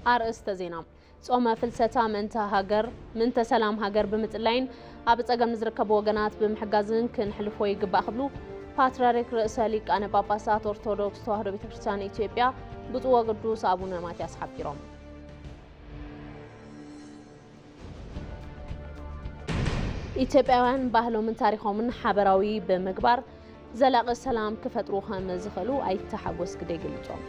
أرأست زينام صوم فلسطة منت سلام هاجر بمثلين أبتسجم نزركب وجنات بمحجزين كن حلفوي جبا خبلو باتراريك رئيس ليقان باباسات أرثوذكس تواهد بتكريستيان إثيوبيا بطوة قدوس أبونا ماتياس حبيرهم ኢትዮጵያውያን ባህሎም ታሪኾምን ሓበራዊ በመግባር ዘላቂ ሰላም ክፈጥሩ ከም ዝኽእሉ ኣይተሓጎስ ግደ ይገልጾም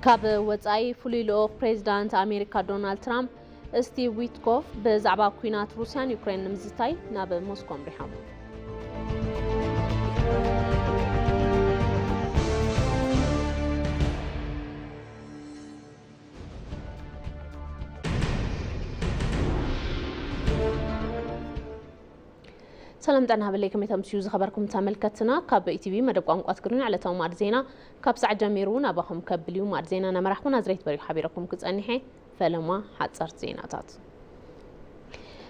ካብ ወጻኢ ፍሉይ ልኡኽ ፕሬዚዳንት ኣሜሪካ ዶናልድ ትራምፕ ስቲቭ ዊትኮፍ ብዛዕባ ኩናት ሩስያን ዩክሬን ንምዝታይ ናብ ሞስኮ ኣምሪሖም سلام دعنا عليكم يتمسيو خبركم تملكتنا كاب تي في مدب قنقات كرون على توم ارزينا كاب ساعه جميرون اباهم كبليو ارزينا انا مرحبا زريت بري حبيركم كصنيحي فلما حصرت زيناتات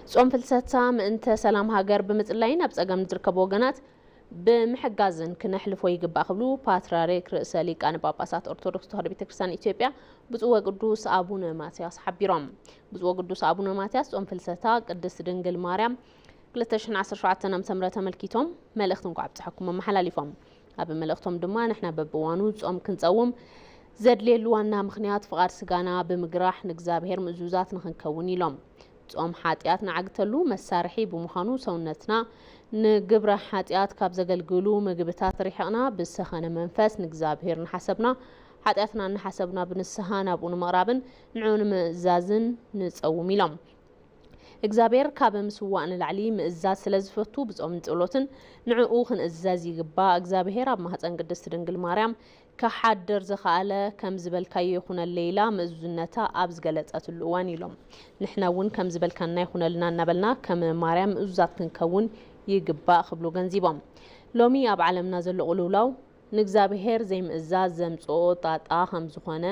صوم فلسطة انت سلام هاجر بمصلاين ابصقم تركبو وغنات بمحجازن كنحلفو يغبا خبلو باتراريك رئيس ليقان باباسات أرثوذكس تواهد بتكريستيان إثيوبيا بصوة قدوس أبونا ماتياس حبيرهم بصوة قدوس أبونا ماتياس صوم فلسطة قدس دنجل مريم 2017 عام تملكيتهم ملختهم قاعد تحكم محلاليفهم هذا ملختهم دما نحنا ببوانو صوم كنصوم زدليل وانا مخنيات فقار سغانا بمجراح نغزابهر مزوزات نخنكون يلوم صوم حاتيات نعقتلو مسارحي بمخانو سونتنا نغبره حاتيات كاب زغلغلو مغبታት ريحنا بسخانه منفس نغزابهر نحسبنا حاتياتنا نحسبنا بنسهانا بون مقرابن نعون مزازن نصوم يلوم እግዚአብሔር ካብምስዋን ለዓሊ ምእዛዝ ስለዝፈቱ ብጾም ጸሎትን ንዕኡ ክንእዛዝ ይግባ እግዚአብሔር ኣብ ማህፀን ቅድስት ድንግል ማርያም ከሓድር ዝኻለ ከም ዝበልካዮ ይኹነ ሌላ ምእዙነታ ኣብ ዝገለጸትሉ እዋን ኢሎም ንሕናውን ከም ዝበልካና ይኹነልና እናበልና ከም ማርያም ምእዙዛት ክንከውን ይግባ ክብሉ ገንዚቦም ሎሚ ኣብ ዓለምና ዘሎ ቁልውላው ንእግዚአብሔር ዘይምእዛዝ ዘምጽኦ ጣጣ ከም ዝኾነ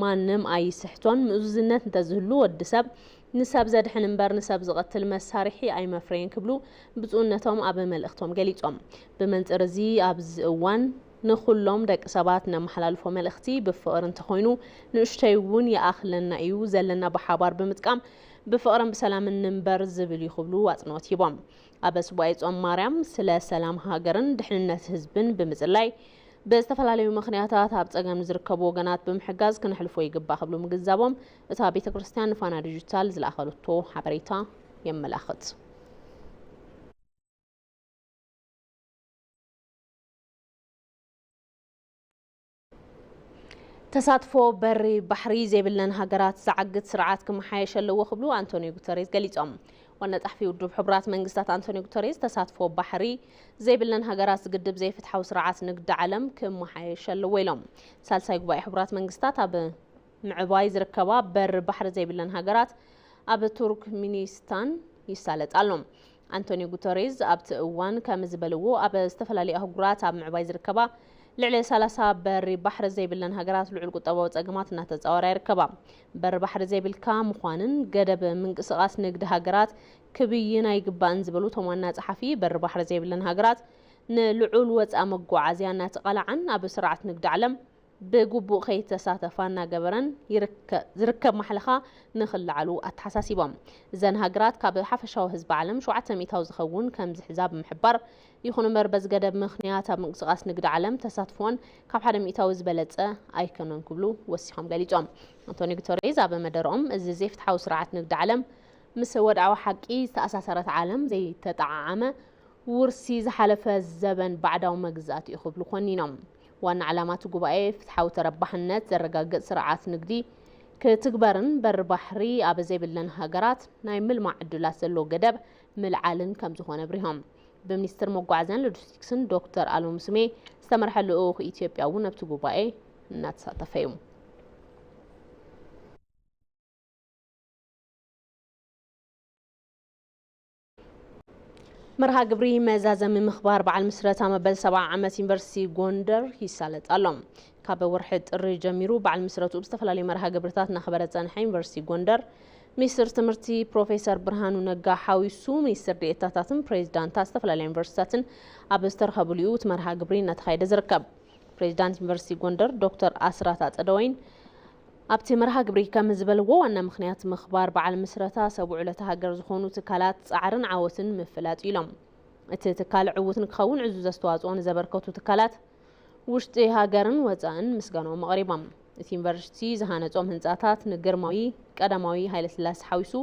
ማንም ኣይስሕቶን ምእዙዝነት እንተዝህሉ ወድሰብ نسب زدحن انبر نسب زغتل مسارحي اي مفرين كبلو بصونتهم اب ملختهم غليصوم بمنصر زي ابز اوان نخلهم دق سبات نمحلالفو ملختي بفقر انت خوينو نشتيون يا اخلنا ايو زلنا بحبار بمتقام بفقرم بسلام ننبر زبل يخبلو واصنوت يبام ابس بايصوم مريم سلا سلام هاجرن دحنነት ህዝብን بمصلاي بستفلاليو مخنياتات ኣብ ጸገም ዝርከቡ ወገናት ብምሕጋዝ ክንሕልፎ ይግባ ክብሉ ምግዛቦም እታ ቤተ ክርስቲያን ፋና ዲጂታል ዝላኸለቶ ሓበሬታ የመላኽት ተሳትፎ በሪ ባሕሪ ዘይብለን ሃገራት ዝዓግት ስርዓት ክመሓየሽ ኣለዎ ክብሉ አንቶኒዮ ጉተሬስ ገሊጾም وانا تحفي ودوب حبرات منجستات أنتونيو غوتيريس تساتفو بحري زي بلن هاجرات قدب زي فتحوا سرعات نقد عالم كم محايش اللويلهم سالساي قبائي حبرات منجستات أب معبايز ركبا بر بحر زي بلن هاجرات أب تركمانستان يسالت علم أنتونيو غوتيريس أب تقوان كمزبلو أب استفلالي أهجرات أب معبايز ركبا لعلي سالسا بر بحر زي بلن هاجرات لعل قطبة وتأجمات إنها تزوري ركبا بر بحر زي بالكام خوانن قدب من قصاص نقد هاجرات كبينا يقبان زبلو تموانا صحفي بر بحر زي بلن هاجرات نلعول وصا مغعازيانا تقلعن اب سرعه نقد علم بغبو خيتساتفانا جبرن يركب محلخا نخلعلو اتحساسيبهم زن هاجرات كاب حفشاو حزب عالم 700 زخون كم حزاب محبر يخون مربز قدب مخنيات اب منقصاص نقد علم تساتفون كاب 100 زبلصه ايكونن كبلو وسيهم غليصوم انتوني غوتيريس اب مدرهم از زيفت حاو سرعه نقد علم مسود عو حقي تأساسرت عالم زي تطعامه ورسي زحلف الزبن بعداو مغزات يخبلو خنينهم وان علامات غباي فتحاو تربحنت زرغاغ سرعات نقدي كتكبرن بر بحري اب زي بلن هاجرات ناي ملمع عدلات زلو غدب ملعالن كم زخونه بريهم بمنستر مغعزان لوجستكسن دكتور علوم سمي استمرحلو اثيوبياو نبت غباي ناتساتفيوم مرها قبري مزازم مخبار بعد مسرتا مبل 7 عامات يونيفرسيتي غوندر يسالت علم كاب ورحد الري جميرو بعد مسرتو بستفلالي مرها قبرتاتنا خبرت زنح يونيفرسيتي غوندر ሚኒስትር ትምህርቲ ፕሮፌሰር ብርሃኑ ነጋ ሓዊሱ ሚኒስትር ዴኤታታትን ፕሬዝዳንት ዝተፈላለዩ ዩኒቨርሲቲታትን ኣብ ዝተረኸብሉ መርሃ ግብሪ እናተኻየደ ዝርከብ ፕሬዝዳንት ዩኒቨርሲቲ ጎንደር ዶክተር አስራት አጸደወይን ኣብቲ መርሃ ግብሪ ከም ዝበልዎ ዋና ምኽንያት ምኽባር በዓል ምስረታ ሰብዑ ለተሃገር ዝኾኑ ትካላት ጻዕርን ዓወትን ምፍላጥ ኢሎም እቲ ትካል ዕውትን ክኸውን ዕዙዝ ኣስተዋጽኦ ንዘበርከቱ ትካላት ውሽጢ ሃገርን ወፃእን ምስጋኖም ኣቕሪቦም እቲ ዩኒቨርሲቲ ዝሃነጾም ህንጻታት ንግርማዊ ቀዳማዊ ሃይለስላሴ ሓዊሱ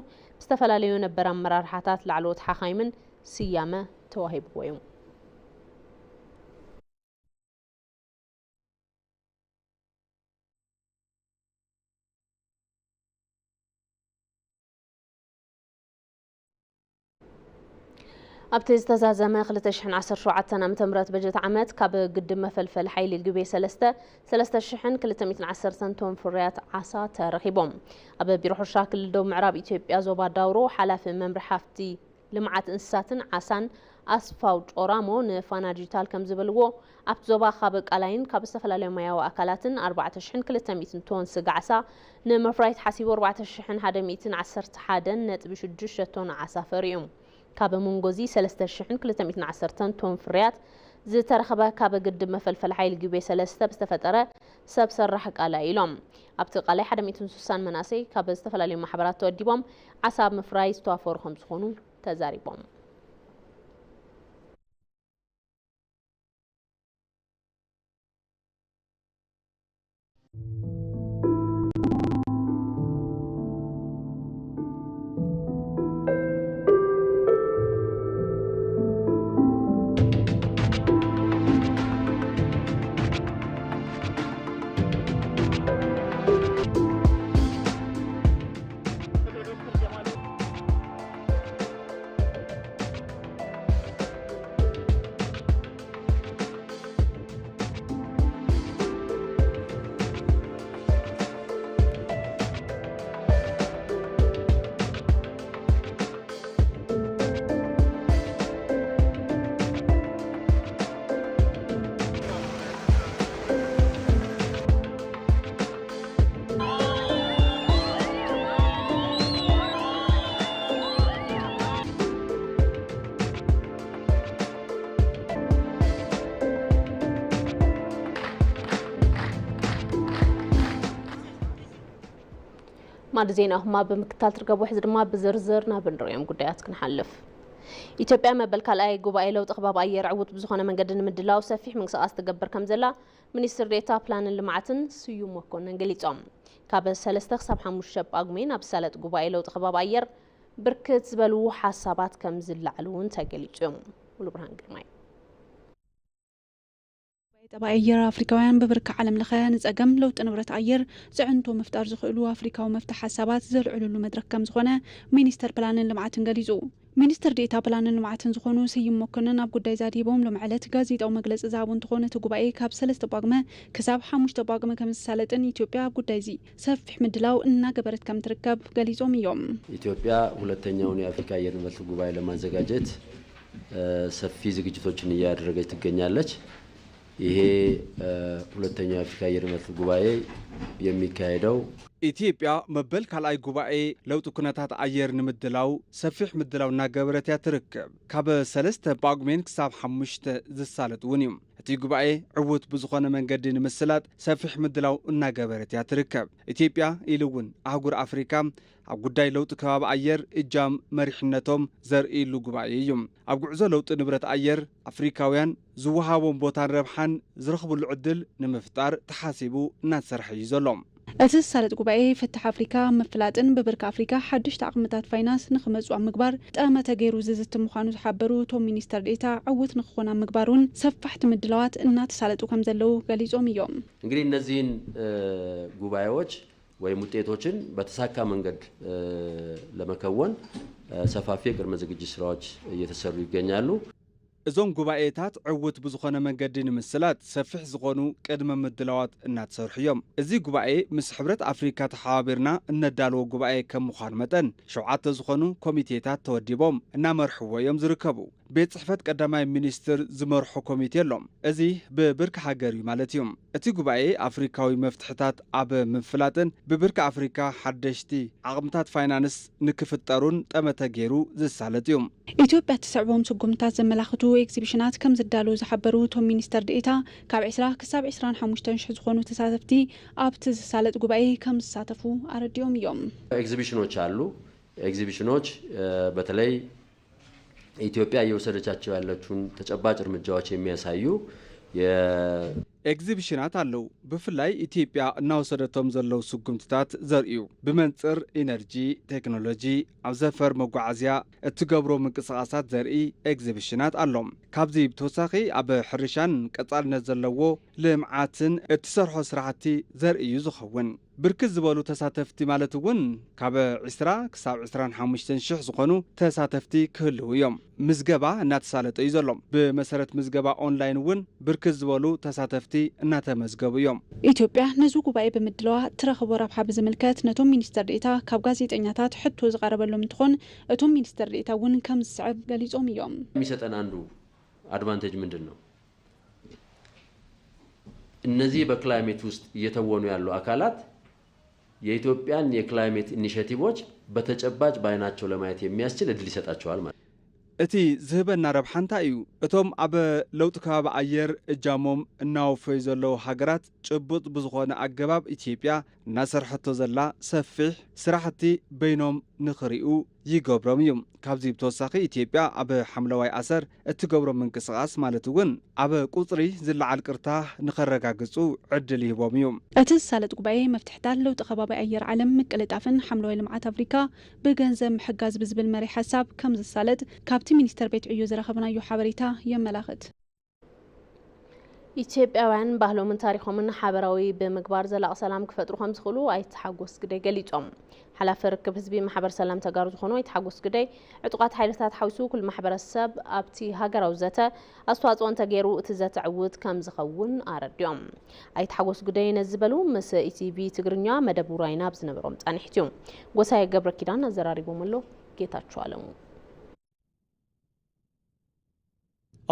ዝተፈላለዩ ነበር ኣመራርሓታት ላዕለዎት ሓኻይምን ስያመ ተዋሂብዎ እዩ ኣብቲ ዝተዛዘመ 2017 ዓ.ም በጀት ዓመት ካብ ግድብ መፈልፈል ሓይሊ ግቤ 3210 ቶን ፍርያት ዓሳ ተረኺቦም ኣብ ቢሮ ሕርሻ ክልል ደቡብ ምዕራብ ኢትዮጵያ ዞባ ዳውሮ ሓላፊ መምርሒ ሃፍቲ ልምዓት እንስሳትን ዓሳን ኣስፋው ጮራሞ ንፋና ዲጂታል ከም ዝበልዎ ኣብቲ ዞባ ካብ ቃላይን ካብ ዝተፈላለዩ ማያዊ ኣካላትን 4200 ቶን ስጋ ዓሳ ንመፍራይት ሓሲቡ 4111.6 ቶን ዓሳ ፈርዩ ካብ መንጎዚ 3210 ቶን ፍርያት ዝተረኸበ ካብ ግድብ መፈልፈል ሓይሊ ግቤ 3 ብዝተፈጠረ ሰብ ሰራሕ ቃላይ ኢሎም ኣብቲ ቃላይ 160 መናሰይ ካብ ዝተፈላለዩ ማሕበራት ተወዲቦም ዓሳ ምፍራይ ዝተዋፈሩ ከም ዝኾኑ ተዛሪቦም ማድ ዜናهما በመከታተል ትርገቡ ሕዝ ድማ በዝርዝር ናብንሪኦም ጉዳያት ክንሐልፍ ኢትዮጵያ መበል ካልኣይ ጉባኤ ለውጥ ኽባብ ኣየር ዕውት ብዝኾነ መንገዲ ንምድላው ሰፊሕ ምንቅስቓስ ትገብር ከም ዘላ ሚኒስትር ዴኤታ ፕላንን ልምዓትን ስዩም መኮነን ገሊጾም ካብ 3 ክሳብ 5 ጳጉሜን ኣብ ሳለጥ ጉባኤ ለውጥ ኽባብ ኣየር ብርክት ዝበሉ ሓሳባት ከም ዝለዓሉን ተገሊጾም ሙሉ ብርሃን ግርማይ طبعا أير أفريقيان ببرك عالم لخيان زعم لو تنبرت أير زعنتو مفتار زخلو أفريقيا ومفتح حسابات زرعلو المدرك كم زخنا مينستر بلانن لمعتن غاليزو مينستر ديتا بلانن لمعتن زخونو سيم مكنن أب قداي زاديبهم لمعلت غازيت أو مجلس زابون تخونة تجوباي كاب 3 باقمة كساب 5 باقمة كم سالتن إثيوبيا قداي زي سفح مدلاو إننا جبرت كم تركب غاليزو ميوم إثيوبيا ሁለተኛውን የአፍሪካ አየር ንብረት ጉባኤ ለማዘጋጀት ሰፊ ዝግጅቶችን እያደረገች ትገኛለች ይሄ ሁለተኛው የአፍሪካ አየር ንብረት ጉባኤ የሚካሄደው ኢትዮጵያ መበል ካልኣይ ጉባኤ ለውጥ ኩነታት አየር ንምድላው ሰፊሕ ምድላው እናገበረት ትርከብ ካብ 3 ጳጉሜን ክሳብ 5 ዝሳለጥ እውን እዩ እቲ ጉባኤ ዕውት ብዝኾነ መንገዲ ንምስላጥ ሰፊሕ ምድላው እናገበረት ትርከብ ኢትዮጵያ ኢሉውን አህጉር አፍሪካ ኣብ ጉዳይ ለውጥ ከባቢ አየር እጃም መሪሕነቶም ዘርኢሉ ጉባኤ እዩ ኣብ ጉዕዞ ለውጥ ንብረት አየር አፍሪካውያን ዝወሃቦም ቦታን ረብሓን ዝረኽብሉ ዕድል ንምፍጣር ተሓሲቡ እናተሰርሐ እዩ ዘሎ أساس سالت قبائي فتح أفريقيا مفلاتن ببرك أفريقيا حدش تعقمتات فاينانس نخمز وعم مقبار تأمة تغيرو زيزت مخانو تحبرو توم مينيستر ديتا عوت نخونا مقبارون سفحت مدلوات إنات سالت وكم زلو غاليزوم يوم እንግዲህ እነዚህን ጉባኤዎች ወይም ውጤቶችን በተሳካ መንገድ ለመከወን ሰፋፊ ቅድመ ዝግጅት ስራዎች እየተሰሩ ይገኛሉ እዞም ጉባኤታት ዕውት ብዝኾነ መንገዲ ንምስላት ሰፊሕ ዝኾኑ ቅድመ ምድላዋት እናተሰርሑ እዮም እዚ ጉባኤ ምስ ሕብረት አፍሪካ ተሓባቢርና እነዳልዎ ጉባኤ ከም ምዃኑ መጠን 7 ዝኾኑ ኮሚቴታት ተወዲቦም እናመርሕዎ እዮም ዝርከቡ ቤት ጽሕፈት ቀዳማይ ሚኒስትር ዝመርሖ ኮሚቴ ኣሎም እዚ ብብርኪ ሃገር እዩ ማለት እዩ እቲ ጉባኤ ኣፍሪካዊ መፍትሕታት ኣብ ምፍላጥን ብብርኪ ኣፍሪካ ሓደሽቲ ዓቕምታት ፋይናንስ ንክፍጠሩን ጠመተ ገይሩ ዝሳለጥ እዩ ኢትዮጵያ ትስዕቦም ስጉምታት ዘመላኽቱ ኤግዚቢሽናት ከም ዝዳለዉ ዝሓበሩ እቶም ሚኒስተር ዴኤታ ካብ 20 ክሳብ 25 ሺሕ ዝኾኑ ተሳተፍቲ ኣብቲ ዝሳለጥ ጉባኤ ከም ዝሳተፉ ኣረዲኦም እዮም ኤግዚቢሽኖች አሉ ኤግዚቢሽኖች በተለይ ኢትዮጵያ እየወሰደቻቸው ያለችውን ተጨባጭ እርምጃዎች የሚያሳዩ ኤግዚቢሽናት አለው በፍላይ ኢትዮጵያ እናወሰደቶም ዘለው ስጉምትታት ዘርዩ በመንጽር ኢነርጂ ቴክኖሎጂ አብዘፈር መጓዓዝያ እትገብሮ ምንቅስቃሳት ዘርኢ ኤግዚቢሽናት አሎም ካብዚ ብተወሳኺ ኣብ ሕርሻን ቀጻልነት ዘለዎ ልምዓትን እትሰርሖ ስራሕቲ ዘርእዩ ዝኸውን ብርክት ዝበሉ ተሳተፍቲ ማለት እውን ካብ 20 ክሳብ 25 ሺሕ ዝኾኑ ተሳተፍቲ ክህልው እዮም ምዝገባ እናተሳለጠ እዩ ዘሎም ብመሰረት ምዝገባ ኦንላይን እውን ብርክት ዝበሉ ተሳተፍቲ እናተመዝገቡ እዮም ኢትዮጵያ ነዚ ጉባኤ ብምድለዋ ትረኽቦ ረብሓ ብዝምልከት ነቶም ሚኒስተር ዴኤታ ካብ ጋዜጠኛታት ሕቶ ዝቀረበሎም እንትኾን እቶም ሚኒስተር ዴኤታ እውን ከም ዝስዕብ ገሊጾም እዮም የሚሰጠን አንዱ አድቫንቴጅ ምንድነው እነዚህ በክላይሜት ውስጥ እየተወኑ ያሉ አካላት የኢትዮጵያን የክላይሜት ኢኒሺዬቲቭዎች በተጨባጭ ባይናቸው ለማየት የሚያስችል እድል ይሰጣቸዋል ማለት እቲ ዝህበና ረብሓንታ እዩ እቶም ኣብ ለውጥ ከባቢ ኣየር እጃሞም እናወፈዩ ዘለው ሃገራት ጭቡጥ ብዝኾነ ኣገባብ ኢትዮጵያ እናሰርሐቶ ዘላ ሰፊሕ ስራሕቲ በይኖም ንኽሪኡ ይገብሮም እዮም ካብዚ ብተወሳኺ ኢትዮጵያ ኣብ ሓምለዋይ ኣሰር እትገብሮ ምንቅስቃስ ማለት እውን ኣብ ቁፅሪ ዝለዓል ቅርታ ንኸረጋግፁ ዕድል ይህቦም እዮም እቲ ዝሳለጥ ጉባኤ መፍትሕታት ለውጢ ከባቢ ኣየር ዓለም ምቅልጣፍን ሓምለዋይ ልምዓት ኣፍሪካ ብገንዘብ ምሕጋዝ ብዝብል መሪ ሓሳብ ከም ዝሳለጥ ካብቲ ሚኒስተር ቤት ዕዮ ዝረኸብናዮ ሓበሬታ የመላኽት ኢትዮጵያውያን ባህሎምን ታሪኾምን ሓበራዊ ብምግባር ዘላቕ ሰላም ክፈጥሩ ከም ዝኽእሉ ኣይተሓጎስ ግደይ ገሊጾም ሓላፊ ርክብ ህዝቢ ማሕበር ሰላም ተጋሩ ዝኾኑ ኣይተሓጎስ ግደይ ዕጡቃት ሓይልታት ሓዊሱ ኩል ማሕበረሰብ ኣብቲ ሃገራዊ ዘተ ኣስተዋጽኦ እንተገይሩ እቲ ዘተ ዕውት ከም ዝኸውን ኣረድዮም ኣይተሓጎስ ግደይ ነዝበሉ ምስ ኢቲቪ ትግርኛ መደብ ውራይና ብዝነበሮም ጻኒሕት እዮም ጎሳይ ገብረ ኪዳን ኣዘራሪቦም ኣሎ ጌታቸው ኣለሙ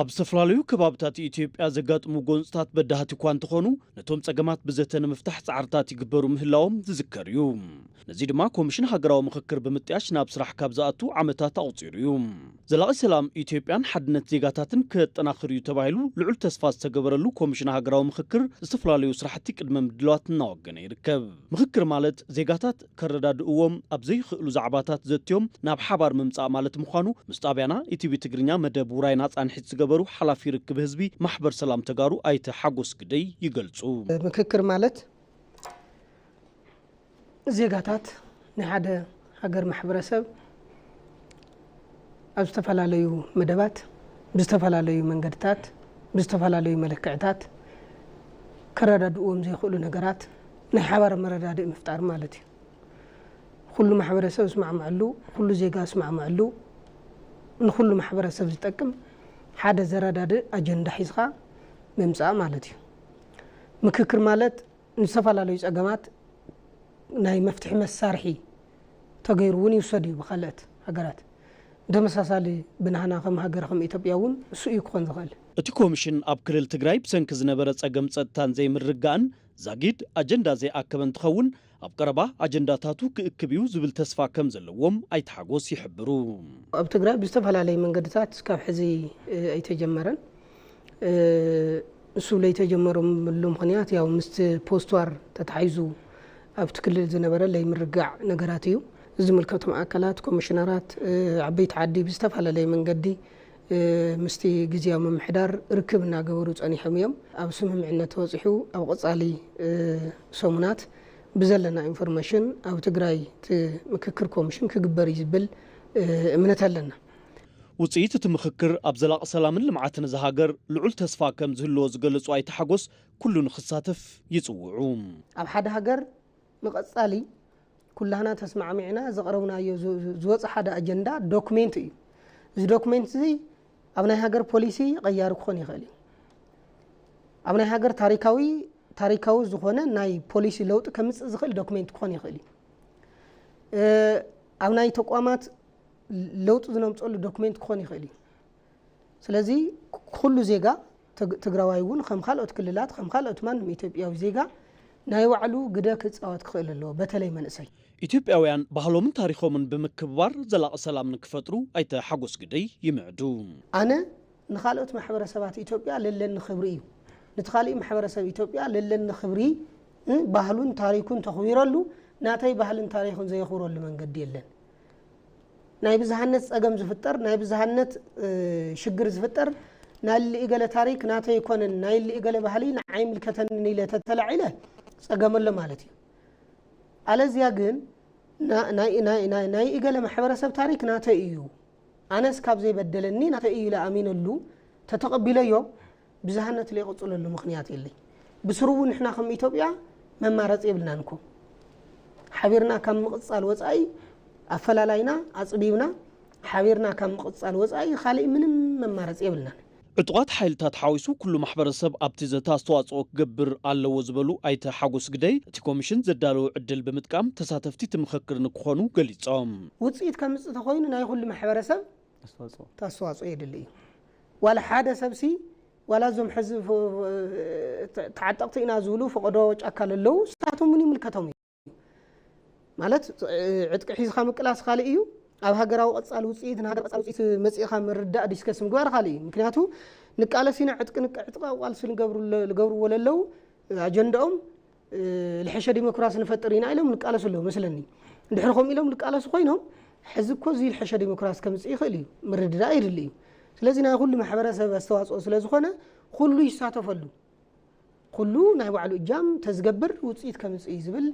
ኣብ ዝተፈላለዩ ከባቢታት ኢትዮጵያ ዘጋጥሙ ጎንፅታት በዳህቲ እኳ እንትኾኑ ነቶም ጸገማት ብዘተ ንምፍታሕ ጻዕርታት ይግበሩ ምህላዎም ዝዝከር እዩ ነዚ ድማ ኮሚሽን ሃገራዊ ምክክር ብምጥያሽ ናብ ስራሕ ካብ ዝኣቱ ዓመታት ኣቁፂሩ እዩ ዘላቂ ሰላም ኢትዮጵያን ሓድነት ዜጋታትን ከጠናኽር እዩ ተባሂሉ ልዑል ተስፋ ዝተገበረሉ ኮሚሽን ሃገራዊ ምክክር ዝተፈላለዩ ስራሕቲ ቅድመ ምድላዋት እናወገነ ይርከብ ምክክር ማለት ዜጋታት ከረዳድእዎም ኣብ ዘይኽእሉ ዛዕባታት ዘትዮም ናብ ሓባር ምምጻእ ማለት ምዃኑ ምስ ጣብያና ኢቲቪ ትግርኛ መደብ ውራይና ጻንሒት ገበሩ ሓላፊ ርክብ ህዝቢ ማሕበር ሰላም ተጋሩ ኣይተ ሓጎስ ግደይ ይገልጹ ምክክር ማለት ዜጋታት ንሓደ ሃገር ማሕበረሰብ ኣብ ዝተፈላለዩ መደባት ብዝተፈላለዩ መንገድታት ብዝተፈላለዩ መለክዕታት ከረዳድእዎም ዘይኽእሉ ነገራት ናይ ሓባር መረዳድእ ምፍጣር ማለት እዩ ኩሉ ማሕበረሰብ ዝስማዕምዓሉ ኩሉ ዜጋ ዝስማዕምዓሉ ንኩሉ ማሕበረሰብ ዝጠቅም ሓደ ዘረዳድእ ኣጀንዳ ሒዝኻ ምምጻእ ማለት እዩ ምክክር ማለት ንዝተፈላለዩ ጸገማት ናይ መፍትሒ መሳርሒ ተገይሩ እውን ይውሰድ እዩ ብካልኦት ሃገራት ደመሳሳሊ ብናህና ከም ሃገር ከም ኢትዮጵያ እውን እሱ እዩ ክኾን ዝኽእል እቲ ኮሚሽን ኣብ ክልል ትግራይ ብሰንኪ ዝነበረ ጸገም ጸጥታን ዘይምርጋእን ዛጊድ ኣጀንዳ ዘይኣከበ እንትኸውን ኣብ ቀረባ ኣጀንዳታቱ ክእክብ እዩ ዝብል ተስፋ ከም ዘለዎም ኣይተሓጎስ ይሕብሩ ኣብ ትግራይ ብዝተፈላለዩ መንገድታት እስካብ ሕዚ ኣይተጀመረን እሱ ለይተጀመረሉ ምኽንያት ያው ምስቲ ፖስትዋር ተታሒዙ ኣብቲ ክልል ዝነበረ ለይምርጋዕ ነገራት እዩ ዝምልከቶም ኣካላት ኮሚሽነራት ዓበይቲ ዓዲ ብዝተፈላለዩ መንገዲ ምስቲ ግዝያዊ ምምሕዳር ርክብ እናገበሩ ጸኒሖም እዮም ኣብ ስምምዕነት ተወፂሑ ኣብ ቀጻሊ ሰሙናት ብዘለና ኢንፎርሜሽን ኣብ ትግራይ ምክክር ኮሚሽን ክግበር ይዝብል እምነት ኣለና ውጽኢት እቲ ምክክር ኣብ ዘላቂ ሰላምን ልምዓትን ዝሃገር ልዑል ተስፋ ከም ዝህልዎ ዝገልጹ ኣይተሓጎስ ኩሉ ንኽሳተፍ ይጽውዑ ኣብ ሓደ ሃገር ንቐጻሊ ኩላህና ተስማዕሚዕና ዘቕረብናዮ ዝወፅእ ሓደ ኣጀንዳ ዶክሜንት እዩ እዚ ዶክሜንት እዚ ኣብ ናይ ሃገር ፖሊሲ ቀያሪ ክኾን ይኽእል እዩ ኣብ ናይ ሃገር ታሪካዊ ዝኾነ ናይ ፖሊሲ ለውጥ ከምጽእ ዝኽእል ዶክሜንት ክኾን ይኽእል እዩ ኣብ ናይ ተቋማት ለውጥ ዝነምጸሉ ዶክሜንት ክኾን ይኽእል እዩ ስለዚህ ኩሉ ዜጋ ትግራዋይውን ከም ካልኦት ክልላት ከም ካልኦት ማንም ኢትዮጵያዊ ዜጋ ናይ ባዕሉ ግደ ክጻወት ክኽእል ኣለዎ በተለይ መንእሰይ ኢትዮጵያውያን ባህሎምን ታሪኾምን ብምክብባር ዘላቕ ሰላም ንክፈጥሩ ኣይተ ሓጎስ ግደይ ይምዕዱ ኣነ ንኻልኦት ማሕበረሰባት ኢትዮጵያ ለለኒ ክብሪ እዩ ንትኻልእ ማሕበረሰብ ኢትዮጵያ ለለኒ ክብሪ ባህሉን ታሪኩን ተኽቢረሉ ናተይ ባህልን ታሪኹን ዘይኽብረሉ መንገዲ የለን ናይ ብዝሃነት ጸገም ዝፍጠር ናይ ብዝሃነት ሽግር ዝፍጠር ናይ ልኢገለ ታሪክ ናተይ ይኮነን ናይ ልኢገለ ባህሊ ንዓይ ምልከተኒ ኢለ ተተላዒለ ጸገመሎ ማለት እዩ ኣለዚያ ግን ናይ ኢገለ ማሕበረሰብ ታሪክ ናተይ እዩ ኣነስ ካብ ዘይበደለኒ ናተይ እዩ ለኣሚነሉ ተተቐቢለዮ ብዝሃነት ለይቕጽለሉ ምኽንያት የለይ ብስሩቡ ንሕና ከም ኢትዮጵያ መማረጽ የብልናንኩም ሓቢርና ካብ ምቕጻል ወጻኢ ኣፈላላይና ኣጽቢብና ሓቢርና ካብ ምቕጻል ወጻኢ ካልእ ምንም መማረጽ የብልናን ዕጡቓት ሓይልታት ሓዊሱ ኩሉ ማሕበረሰብ ኣብቲ ዘታ ኣስተዋጽኦ ክገብር ኣለዎ ዝበሉ ኣይተ ሓጎስ ግደይ እቲ ኮሚሽን ዘዳለወ ዕድል ብምጥቃም ተሳተፍቲ ትምኽክር ንክኾኑ ገሊጾም ውፅኢት ከምፅእ ተኾይኑ ናይ ኩሉ ማሕበረሰብ ተስተዋጽኦ የድሊ እዩ ዋላ ሓደ ሰብሲ ዋላ ዞም ሕዚ ተዓጠቕቲ ኢና ዝብሉ ፈቐዶ ጫካ ለለዉ ስታቶም ምን ይምልከቶም እዩ ማለት ዕጥቂ ሒዝካ ምቅላስ ካልእ እዩ ኣብ ሃገራዊ ቀጻሊ ውፅኢት ንሃገር ቀጻሊ ውፅኢት መጽኢኻ ምርዳእ ዲስከስ ምግባር ካልእ እዩ ምክንያቱ ንቃለሲና ዕጥቂ ቃልሲ ዝገብርዎ ለለዉ ኣጀንዳኦም ልሕሸ ዲሞክራሲ ንፈጥር ኢና ኢሎም ንቃለሱ ኣለዉ መስለኒ እንድሕር ከምኡ ኢሎም ንቃለሱ ኮይኖም ሕዚ እኮ እዚ ልሕሸ ዲሞክራሲ ከምፅእ ይኽእል እዩ ምርድዳእ ይድሊ እዩ ስለዚ ናይ ኩሉ ማሕበረሰብ ኣስተዋጽኦ ስለ ዝኾነ ኩሉ ይሳተፈሉ ኩሉ ናይ ባዕሉ እጃም ተዝገብር ውፅኢት ከምፅእ ዝብል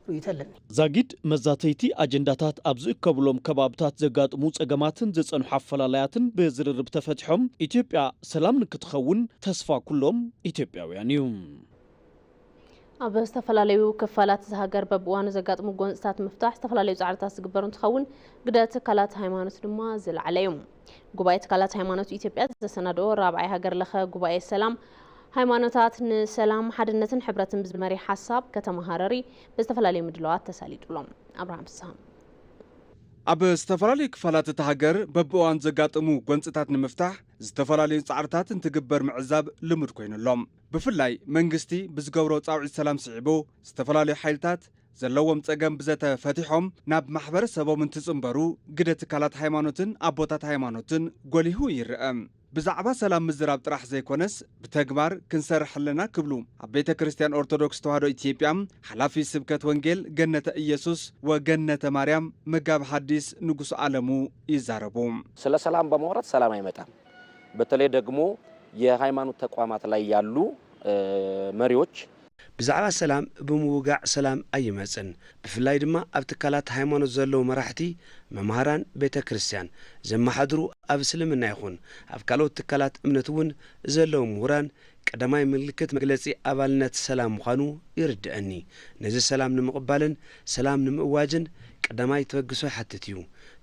ሩይተለን ዛጊድ መዛተይቲ ኣጀንዳታት ኣብ ዝእከብሎም ከባብታት ዘጋጥሙ ጸገማትን ዘጸንሑ ኣፈላላያትን ብዝርርብ ተፈቲሖም ኢትዮጵያ ሰላም ንክትኸውን ተስፋ ኩሎም ኢትዮጵያውያን እዩ ኣብ ዝተፈላለዩ ክፋላት ዝሃገር በብዋኑ ዘጋጥሙ ጎንፅታት ምፍታሕ ዝተፈላለዩ ጻዕርታት ዝግበሩ እንትኸውን ግደ ትካላት ሃይማኖት ድማ ዝለዓለ እዩ ጉባኤ ትካላት ሃይማኖት ኢትዮጵያ ዘሰናድኦ ራብዓይ ሃገር ለኸ ጉባኤ ሰላም ሃይማኖታት ንሰላም ሓድነትን ሕብረትን ብዝመሪ ሓሳብ ከተማ ሃረሪ ብዝተፈላለዩ ምድላዋት ተሳሊጡሎም ኣብርሃም ሰላም ኣብ ዝተፈላለዩ ክፋላት እቲ ሃገር በብእዋን ዘጋጥሙ ጎንፅታት ንምፍታሕ ዝተፈላለዩ ጻዕርታት እንትግበር ምዕዛብ ልሙድ ኮይኑሎም ብፍላይ መንግስቲ ብዝገብሮ ጻውዒት ሰላም ስዒቡ ዝተፈላለዩ ሓይልታት ዘለዎም ጸገም ብዘተ ፈቲሖም ናብ ማሕበረሰቦም እንትጽምበሩ ግደ ትካላት ሃይማኖትን ኣቦታት ሃይማኖትን ጎሊሁ ይርአ ብዛዕባ ሰላም ምዝራብ ጥራሕ ዘይኮነስ ብተግባር ክንሰርሕ ኣለና ክብሉ ኣብ ቤተ ክርስቲያን ኦርቶዶክስ ተዋህዶ ኢትዮጵያ ሓላፊ ስብከት ወንጌል ገነተ ኢየሱስ ወገነተ ማርያም መጋቢ ሐዲስ ንጉስ ዓለሙ ይዛረቡ ስለ ሰላም በማውራት ሰላም አይመጣም በተለይ ደግሞ የሃይማኖት ተቋማት ላይ ያሉ መሪዎች ብዛዕባ ሰላም ብምውጋዕ ሰላም ኣይመጽን ብፍላይ ድማ ኣብ ትካላት ሃይማኖት ዘለዉ መራሕቲ መምሃራን ቤተ ክርስቲያን ዘመሓድሩ ኣብ እስልምና ይኹን ኣብ ካልኦት ትካላት እምነት እውን ዘለዉ ምሁራን ቀዳማይ ምልክት መግለጺ ኣባልነት ሰላም ምዃኑ ይርድአኒ ነዚ ሰላም ንምቕባልን ሰላም ንምእዋጅን ቀዳማይ ተበግሶ ይሓትት እዩ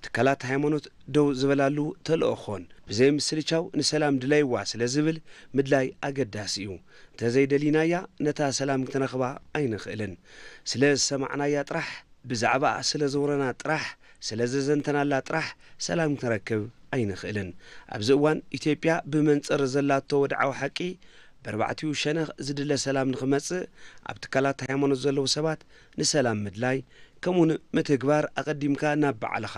ትካላት ሃይማኖት ደው ዝበላሉ ተልእኾን ብዘይ ምስልቻው ንሰላም ድለይዋ ስለ ዝብል ምድላይ ኣገዳሲ እዩ ተዘይደሊናያ ነታ ሰላም ክትረኽባ ኣይንኽእልን ስለ ዝሰማዕናያ ጥራሕ ብዛዕባ ስለ ዘውረና ጥራሕ ስለ ዘዘንተናላ ጥራሕ ሰላም ክትረክብ ኣይንኽእልን ኣብዚ እዋን ኢትዮጵያ ብመንጽር ዘላቶ ወድዓዊ ሓቂ በርባዕቲኡ ሸነኽ ዝድለ ሰላም ንኽመጽእ ኣብ ትካላት ሃይማኖት ዘለዉ ሰባት ንሰላም ምድላይ ከምኡን ምትግባር ኣቐዲምካ ናብ በዓልኻ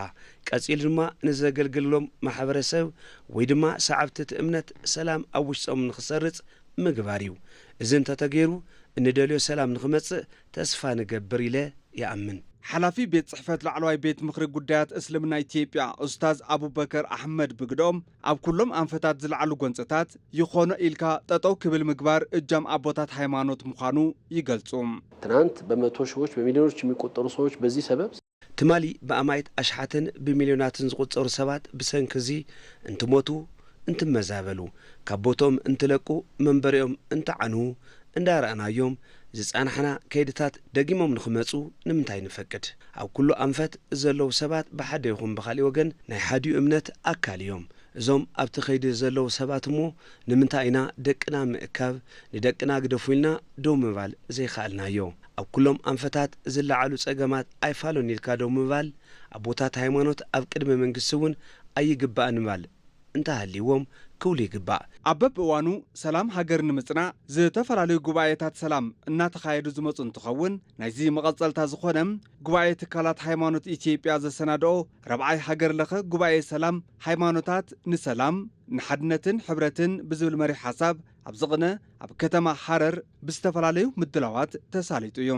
ቀጺል ድማ ንዘገልግሎም ማሕበረሰብ ወይ ድማ ሰዓብቲ እምነት ሰላም ኣብ ውሽጦም ንኽሰርጽ ምግባር እዩ እዚ እንተተገይሩ እንደልዮ ሰላም ንኽመጽእ ተስፋ ንገብር ኢለ ይኣምን ሓላፊ ቤት ጽሕፈት ላዕለዋይ ቤት ምኽሪ ጉዳያት እስልምና ኢትዮጵያ ኡስታዝ አቡበከር አሕመድ ብግዶም ኣብ ኩሎም አንፈታት ዝለዓሉ ጎንፅታት ይኾነ ኢልካ ጠጠው ክብል ምግባር እጃም አቦታት ሃይማኖት ምዃኑ ይገልጹ። ትናንት በመቶ ሺዎች በሚሊዮኖች የሚቆጠሩ ሰዎች በዚህ ሰበብ ትማሊ በአማይት አሽሓትን በሚሊዮናትን ዝቆጠሩ ሰባት ብሰንክዚ እንትሞቱ እንትመዛበሉ ካቦቶም እንትለቁ መንበሪኦም እንትዓኑ እንዳረአናዮም ዝጻንሐና ከይድታት ደጊሞም ንኽመጹ ንምንታይ ንፈቅድ ኣብ ኩሉ አንፈት ዘለዉ ሰባት ብሓደ ይኹን ብኻልእ ወገን ናይ ሓዲዩ እምነት ኣካል እዮም እዞም ኣብቲ ኸይዲ ዘለዉ ሰባት እሞ ንምንታይ ኢና ደቅና ምእካብ ንደቅና ግደፉ ኢልና ደው ምባል ዘይከኣልናዮ ኣብ ኩሎም አንፈታት ዝለዓሉ ጸገማት ኣይፋሎን ኢልካ ደው ምባል ኣቦታት ሃይማኖት ኣብ ቅድመ መንግስቲ እውን ኣይግባእን ምባል እንተሃልይዎም ክውሉ ይግባእ ኣበብ እዋኑ ሰላም ሃገር ንምጽናዕ ዝተፈላለዩ ጉባኤታት ሰላም እናተኻየዱ ዝመጹ እንትኸውን ናይዚ መቐጸልታ ዝኾነ ጉባኤ ትካላት ሃይማኖት ኢትዮጵያ ዘሰናድኦ ረብዓይ ሃገር ለኸ ጉባኤ ሰላም ሃይማኖታት ንሰላም ንሓድነትን ሕብረትን ብዝብል መሪ ሓሳብ ኣብ ዝቕነ ኣብ ከተማ ሓረር ብዝተፈላለዩ ምድላዋት ተሳሊጡ እዩ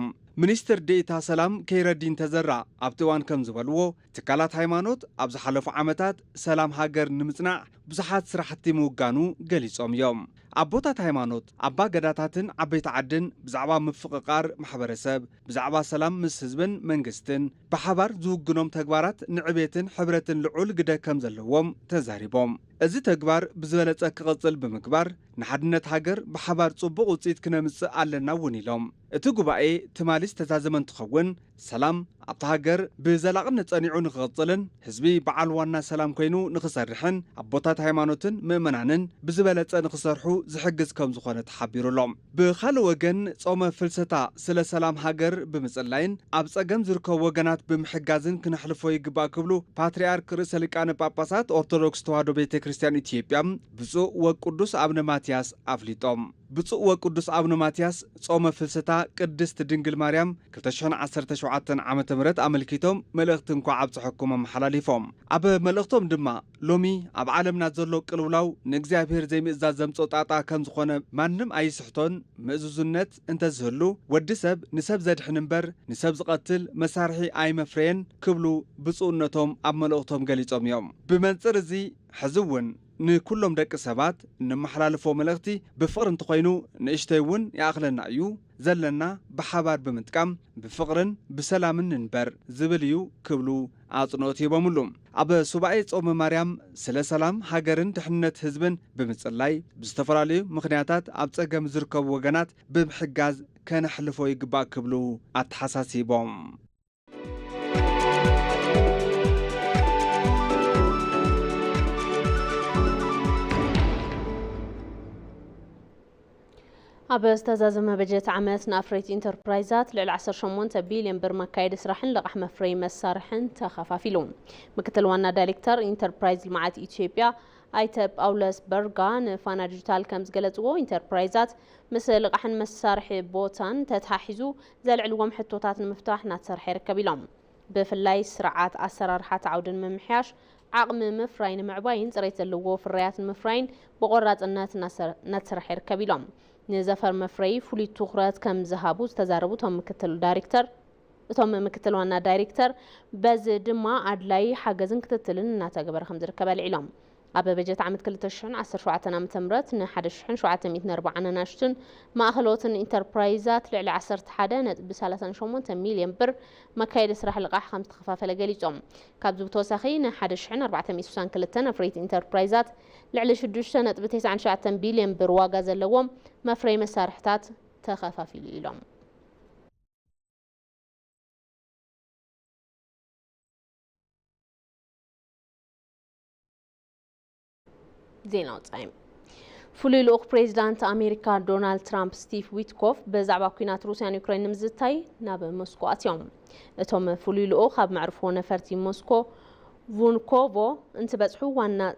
ሚኒስትር ዴኤታ ሰላም ከይረዲን ተዘራ ኣብቲ እዋን ከም ዝበልዎ ትካላት ሃይማኖት ኣብ ዝሓለፉ ዓመታት ሰላም ሃገር ንምጽናዕ ብዙሓት ስራሕቲ ምውጋኑ ገሊጾም እዮም ኣቦታት ሃይማኖት ኣባ ገዳታትን ዓበይቲ ዓድን ብዛዕባ ምፍቕቃር ማሕበረሰብ ብዛዕባ ሰላም ምስ ህዝብን መንግስትን ብሓባር ዝውግኖም ተግባራት ንዕቤትን ሕብረትን ልዑል ግደ ከም ዘለዎም ተዛሪቦም እዚ ተግባር ብዝበለጸ ክቕጽል ብምግባር ንሓድነት ሃገር ብሓባር ጽቡቕ ውፅኢት ክነምጽእ ኣለና እውን ኢሎም እቲ ጉባኤ ትማሊ ዝተዛዘመ እንትኸውን ሰላም ኣብቲ ሃገር ብዘላቕነት ጸኒዑ ንክቕጽልን ህዝቢ በዓል ዋና ሰላም ኮይኑ ንክሰርሕን ኣቦታት ሃይማኖትን ምእመናንን ብዝበለጸ ንክሰርሑ ዝሕግዝ ከም ዝኾነ ተሓቢሩሎም ብኻልእ ወገን ጾመ ፍልሰታ ስለ ሰላም ሃገር ብምጽላይን ኣብ ጸገም ዝርከቡ ወገናት ብምሕጋዝን ክነሕልፎ ይግባእ ክብሉ ፓትርያርክ ርእሰ ሊቃነ ጳጳሳት ኦርቶዶክስ ተዋህዶ ቤተ ክርስቲያን ኢትዮጵያ ብፁዕ ወቅዱስ አቡነ ማትያስ አፍሊጦም ብፁዕ ወቅዱስ አቡነ ማትያስ ጾመ ፍልሰታ ቅድስት ድንግል ማርያም 2017 ዓመተ ምህረት አመልኪቶም መልእኽቲ እንኳ ኣብ ጽሕኩም መሓላሊፎም ኣብ መልእኽቶም ድማ ሎሚ ኣብ ዓለምና ዘሎ ቅልውላው ንእግዚአብሔር ዘይምእዛዝ ዘምጽኦ ጣጣ ከም ዝኾነ ማንም ኣይስሕቶን ምእዙዝነት እንተዝህሉ ወዲ ሰብ ንሰብ ዘድሕን እምበር ንሰብ ዝቐትል መሳርሒ ኣይመፍረየን ክብሉ ብፁዕነቶም ኣብ መልእኽቶም ገሊጾም እዮም ብመንጽር እዚ ሕዝውን ንኩሎም ደቂ ሰባት ንመሓላልፎ መልእኽቲ ብፍቕሪ እንተኾይኑ ንእሽተይ እውን ይኣኽለና እዩ ዘለና ብሓባር ብምጥቃም ብፍቕርን ብሰላምን ንንበር ዝብል እዩ ክብሉ ኣጽንኦት ሂቦምሉ ኣብ ሱባኤ ጾመ ማርያም ስለ ሰላም ሃገርን ድሕንነት ህዝብን ብምጽላይ ብዝተፈላለዩ ምኽንያታት ኣብ ጸገም ዝርከቡ ወገናት ብምሕጋዝ ከነሕልፎ ይግባእ ክብሉ ኣተሓሳሲቦም ኣብ ዝተዛዘመ በጀት ዓመት ንኣፍሬት ኢንተርፕራይዛት ልዕሊ 18 ቢልዮን ብር መካየዲ ስራሕን ልቓሕ መፍረይ መሳርሕን ተኸፋፊሉ ምክትል ዋና ዳይሬክተር ኢንተርፕራይዝ ልምዓት ኢትዮጵያ ኣይተ ጳውሎስ በርጋ ንፋና ዲጂታል ከም ዝገለጽዎ ኢንተርፕራይዛት ምስ ልቓሕን መሳርሒ ቦታን ተተሓሒዙ ዘልዕልዎም ሕቶታት ንምፍታሕ እናተሰርሐ ይርከብ ኢሎም ብፍላይ ስርዓት ኣሰራርሓት ዓውድን ምምሕያሽ ዓቕሚ ምፍራይ ንምዕባይን ጽሬት ዘለዎ ፍርያት ንምፍራይን ብቆራጽነት እናተሰርሐ ይርከብ ኢሎም نزفر مفري فولي تخرات كم ذهبوا تزاربوا تم مكتل وانا دايركتر بز دما عدلاي حاجزن كتتلن ناتجبر خمس ركب العلم أبى بجت عمد كل تشحن 10 شعتنا متمرت نحد شحن شعتنا 140 ناشتن ما أخلوتن إنتربرايزات لعلى 10 حدا بسالة شومون مليون بر مكايد سراح لقاح 5 خفافة لجليتهم كابزو توسخي نحد شحن 400 كل تنا فريت إنتربرايزات لعلى شدوش سنة بتسعة شعتنا بليون بر واجز اللوم ما فري مسارحتات تخفافي لهم زين أوتايم فولي لوخ بريزيدانت أمريكا دونالد ترامب ستيف ويتكوف بزعبا كينات روسيا يوكرين مزتاي ناب موسكو أتيوم اتوم فولي لوخ هاب معرفو نفرتي موسكو فونكوفو انت بزحو وانا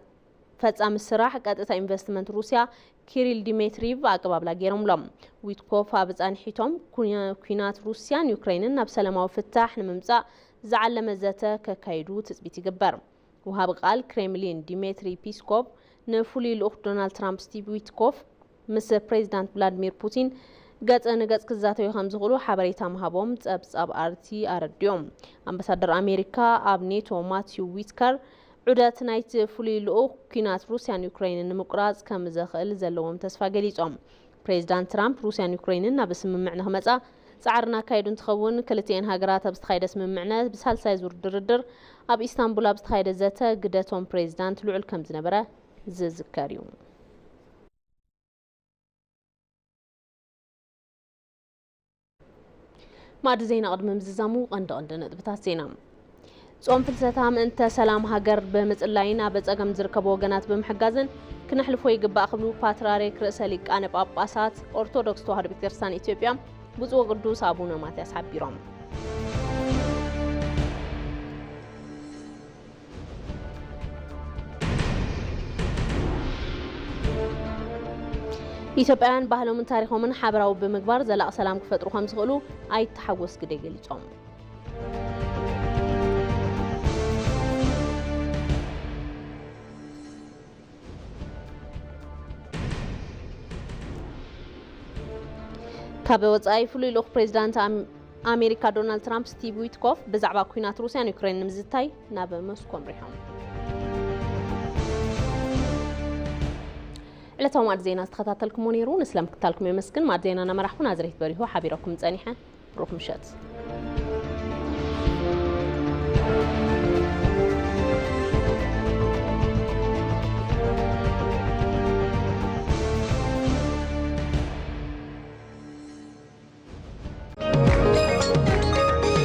فتام السراح قادتا انفستمنت روسيا كيريل ديمتريف عقباب لاغيرهم لهم ويتكوف هابزان حيتهم كينات روسيا يوكرين ناب سلاماو فتاح نممزا زعل مزاتا ككايدو تثبيت يقبر وهاب قال كريملين ديمتري بيسكوف نفولي الأخ دونالد ترامب ستيف ويتكوف مس بريزيدانت فلاديمير بوتين قد نقص كزاتو يخم زغلو حبريتا مهابوم تاب ارتي ارديوم امباسادر امريكا اب نيتو ماتيو ويتكر عدات نايت فولي الأخ كينات روسيا يوكرين نمقراز كم زخل زلوم تسفا قليصوم بريزيدانت ترامب روسيا يوكرين نابسممعنا همصا سعرنا كايدون تخون كلتين هاجرات بستخايد اسممعنا بسالساي زور دردر اب اسطنبول بستخايد زتا قدتهم بريزيدانت لعل كم زنبره زكاريوم ماد زينا قدم مززامو قند نطبطات زينا ጾም ፍልሰታም እንተ ሰላም ሃገር በመጽላይና በጸገም ዝርከቡ ወገናት በመሐጋዘን ክነሕልፎ ይግባእ ክብሉ ፓትርያርክ ርእሰ ሊቃነ ጳጳሳት ኦርቶዶክስ ተዋህዶ ቤተክርስቲያን ኢትዮጵያ ብፁዕ ወቅዱስ አቡነ ማትያስ ሓቢሮም ኢትዮጵያውያን ባህሎምን ታሪኾምን ሓበራዊ ብምግባር ዘላቕ ሰላም ክፈጥሩ ከም ዝኽእሉ ኣይተሓወስ ግደ ገሊጾም ካብ ወጻኢ ፍሉይ ልኡኽ ፕሬዚዳንት ኣሜሪካ ዶናልድ ትራምፕ ስቲቭ ዊትኮፍ ብዛዕባ ኩናት ሩስያን ዩክሬን ንምዝታይ ናብ ሞስኮ ኣምሪሖም ዕለታዊ ማዕድ ዜና ዝተኸታተልኩሞ ነይሩ ንስለም ክትታልኩም የመስግን ማዕድ ዜና ነመራሕኩን ኣዝሬት በሪሁ ሓቢረኩም ፀኒሐ ሩኽ ምሸት